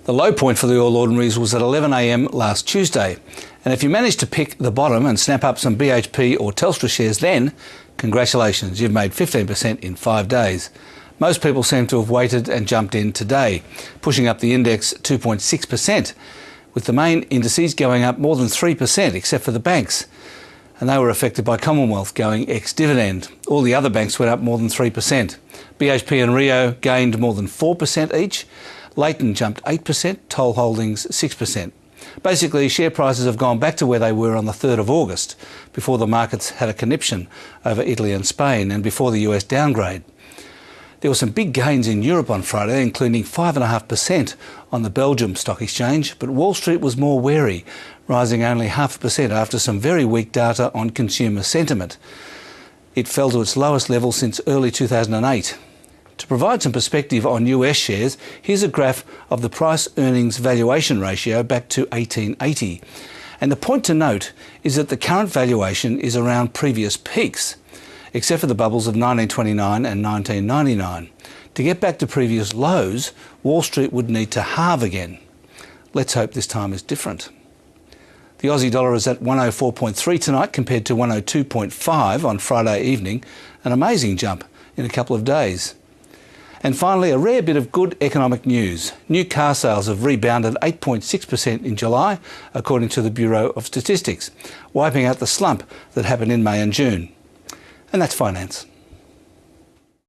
The low point for the All Ordinaries was at 11 a.m. last Tuesday, and if you managed to pick the bottom and snap up some BHP or Telstra shares then, congratulations, you've made 15% in 5 days. Most people seem to have waited and jumped in today, pushing up the index 2.6%, with the main indices going up more than 3%, except for the banks. And they were affected by Commonwealth going ex-dividend. All the other banks went up more than 3%. BHP and Rio gained more than 4% each. Leighton jumped 8%, Toll Holdings 6%. Basically, share prices have gone back to where they were on the 3rd of August, before the markets had a conniption over Italy and Spain and before the US downgrade. There were some big gains in Europe on Friday, including 5.5% on the Belgium Stock Exchange, but Wall Street was more wary, rising only 0.5% after some very weak data on consumer sentiment. It fell to its lowest level since early 2008. To provide some perspective on US shares, here's a graph of the price-earnings valuation ratio back to 1880. And the point to note is that the current valuation is around previous peaks, except for the bubbles of 1929 and 1999. To get back to previous lows, Wall Street would need to halve again. Let's hope this time is different. The Aussie dollar is at 104.3 tonight compared to 102.5 on Friday evening, an amazing jump in a couple of days. And finally, a rare bit of good economic news. New car sales have rebounded 8.6% in July, according to the Bureau of Statistics, wiping out the slump that happened in May and June. And that's finance.